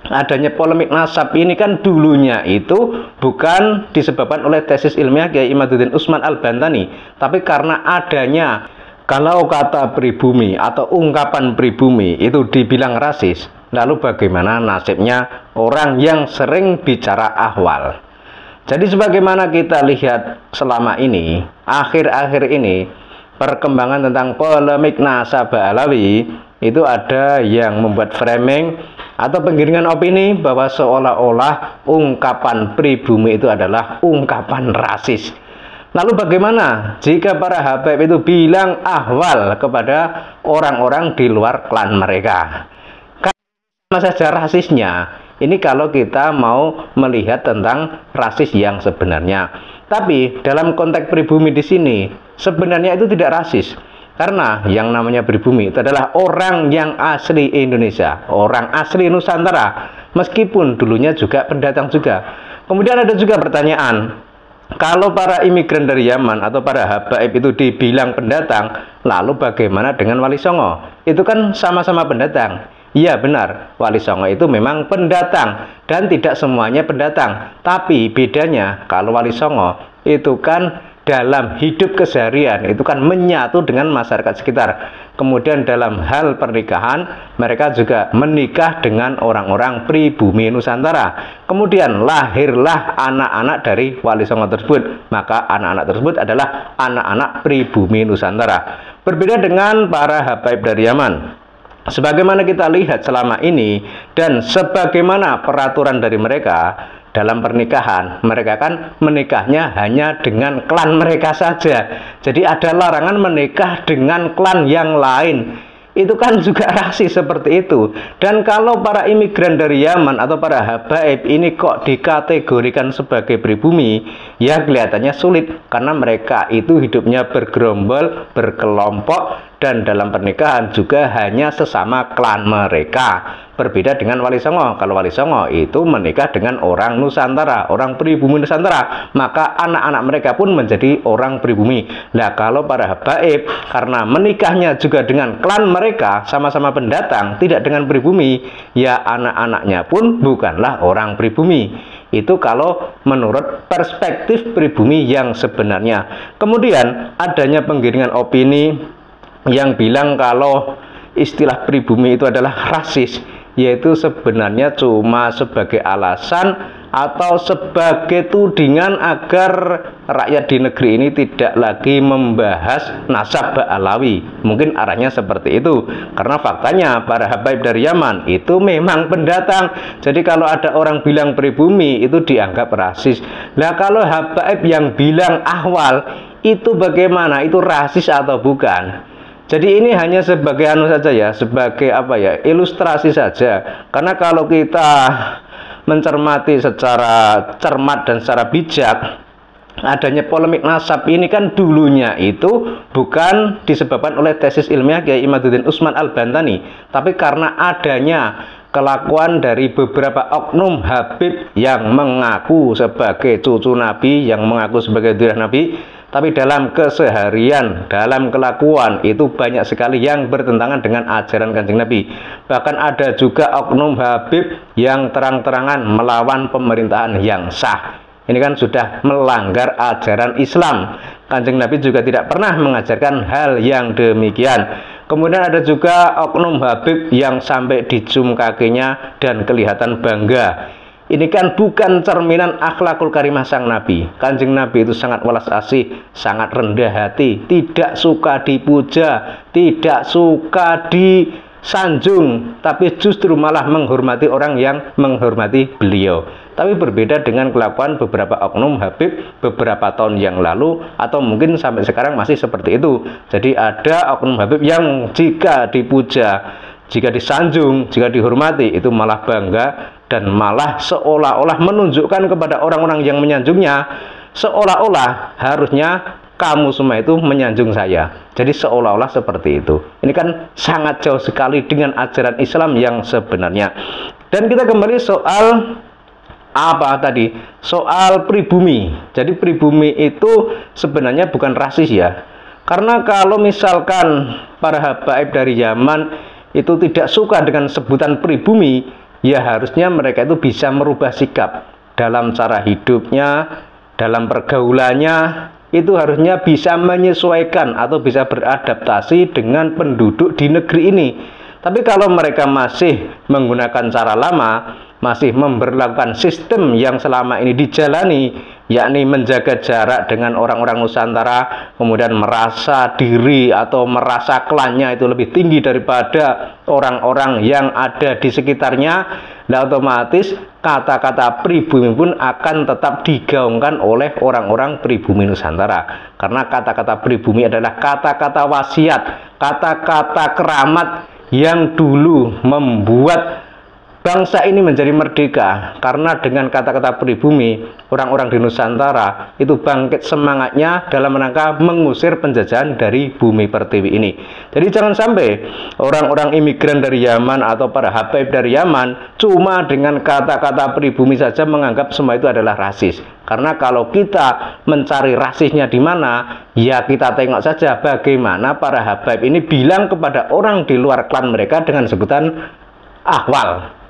adanya polemik nasab ini kan dulunya itu bukan disebabkan oleh tesis ilmiah Kiai Imaduddin Usman Al-Bantani, tapi karena adanya, kalau kata pribumi atau ungkapan pribumi itu dibilang rasis, lalu bagaimana nasibnya orang yang sering bicara ahwal. Jadi sebagaimana kita lihat selama ini, akhir-akhir ini, perkembangan tentang polemik nasab Alawi itu ada yang membuat framing atau penggiringan opini bahwa seolah-olah ungkapan pribumi itu adalah ungkapan rasis. Lalu bagaimana jika para habaib itu bilang ahwal kepada orang-orang di luar klan mereka? Sama saja rasisnya. Ini kalau kita mau melihat tentang rasis yang sebenarnya. Tapi dalam konteks pribumi di sini sebenarnya itu tidak rasis. Karena yang namanya pribumi itu adalah orang yang asli Indonesia, orang asli Nusantara, meskipun dulunya juga pendatang juga. Kemudian ada juga pertanyaan, kalau para imigran dari Yaman atau para habaib itu dibilang pendatang, lalu bagaimana dengan Wali Songo? Itu kan sama-sama pendatang. Iya benar, Wali Songo itu memang pendatang dan tidak semuanya pendatang. Tapi bedanya kalau Wali Songo itu kan dalam hidup keseharian itu kan menyatu dengan masyarakat sekitar. Kemudian dalam hal pernikahan mereka juga menikah dengan orang-orang pribumi Nusantara. Kemudian lahirlah anak-anak dari Wali Songo tersebut. Maka anak-anak tersebut adalah anak-anak pribumi Nusantara. Berbeda dengan para habaib dari Yaman. Sebagaimana kita lihat selama ini dan sebagaimana peraturan dari mereka dalam pernikahan, mereka kan menikahnya hanya dengan klan mereka saja. Jadi ada larangan menikah dengan klan yang lain. Itu kan juga rasis seperti itu. Dan kalau para imigran dari Yaman atau para habaib ini kok dikategorikan sebagai pribumi, ya kelihatannya sulit karena mereka itu hidupnya bergerombol, berkelompok, dan dalam pernikahan juga hanya sesama klan mereka. Berbeda dengan Wali Songo. Kalau Wali Songo itu menikah dengan orang Nusantara, orang pribumi Nusantara, maka anak-anak mereka pun menjadi orang pribumi. Nah, kalau para habaib karena menikahnya juga dengan klan mereka, sama-sama pendatang, tidak dengan pribumi, ya anak-anaknya pun bukanlah orang pribumi. Itu kalau menurut perspektif pribumi yang sebenarnya. Kemudian adanya penggiringan opini yang bilang kalau istilah pribumi itu adalah rasis, yaitu sebenarnya cuma sebagai alasan atau sebagai tudingan agar rakyat di negeri ini tidak lagi membahas nasab Alawi. Mungkin arahnya seperti itu, karena faktanya para habaib dari Yaman itu memang pendatang. Jadi kalau ada orang bilang pribumi itu dianggap rasis. Nah, kalau habaib yang bilang ahwal itu bagaimana? Itu rasis atau bukan? Jadi ini hanya sebagai anu saja ya, sebagai apa ya, ilustrasi saja. Karena kalau kita mencermati secara cermat dan secara bijak, adanya polemik nasab ini kan dulunya itu bukan disebabkan oleh tesis ilmiah Kiai Imaduddin Usman Al-Bantani, tapi karena adanya kelakuan dari beberapa oknum habib yang mengaku sebagai cucu Nabi, yang mengaku sebagai dzurriyyah Nabi, tapi dalam keseharian, dalam kelakuan itu banyak sekali yang bertentangan dengan ajaran Kanjeng Nabi. Bahkan ada juga oknum habib yang terang-terangan melawan pemerintahan yang sah. Ini kan sudah melanggar ajaran Islam. Kanjeng Nabi juga tidak pernah mengajarkan hal yang demikian. Kemudian ada juga oknum habib yang sampai dicium kakinya dan kelihatan bangga. Ini kan bukan cerminan akhlakul karimah sang Nabi. Kanjeng Nabi itu sangat welas asih, sangat rendah hati, tidak suka dipuja, tidak suka disanjung, tapi justru malah menghormati orang yang menghormati beliau. Tapi berbeda dengan kelakuan beberapa oknum habib beberapa tahun yang lalu, atau mungkin sampai sekarang masih seperti itu. Jadi ada oknum habib yang jika dipuja, jika disanjung, jika dihormati, itu malah bangga dan malah seolah-olah menunjukkan kepada orang-orang yang menyanjungnya, seolah-olah harusnya kamu semua itu menyanjung saya. Jadi seolah-olah seperti itu. Ini kan sangat jauh sekali dengan ajaran Islam yang sebenarnya. Dan kita kembali soal apa tadi? Soal pribumi. Jadi pribumi itu sebenarnya bukan rasis ya. Karena kalau misalkan para habaib dari Yaman itu tidak suka dengan sebutan pribumi, ya harusnya mereka itu bisa merubah sikap dalam cara hidupnya, dalam pergaulannya, itu harusnya bisa menyesuaikan atau bisa beradaptasi dengan penduduk di negeri ini. Tapi kalau mereka masih menggunakan cara lama, masih memberlakukan sistem yang selama ini dijalani, yakni menjaga jarak dengan orang-orang Nusantara, kemudian merasa diri atau merasa klannya itu lebih tinggi daripada orang-orang yang ada di sekitarnya, nah otomatis kata-kata pribumi pun akan tetap digaungkan oleh orang-orang pribumi Nusantara. Karena kata-kata pribumi adalah kata-kata wasiat, kata-kata keramat yang dulu membuat bangsa ini menjadi merdeka. Karena dengan kata-kata pribumi, orang-orang di Nusantara itu bangkit semangatnya dalam rangka mengusir penjajahan dari bumi pertiwi ini. Jadi jangan sampai orang-orang imigran dari Yaman atau para habaib dari Yaman cuma dengan kata-kata pribumi saja menganggap semua itu adalah rasis. Karena kalau kita mencari rasisnya di mana, ya kita tengok saja bagaimana para habaib ini bilang kepada orang di luar klan mereka dengan sebutan ahwal.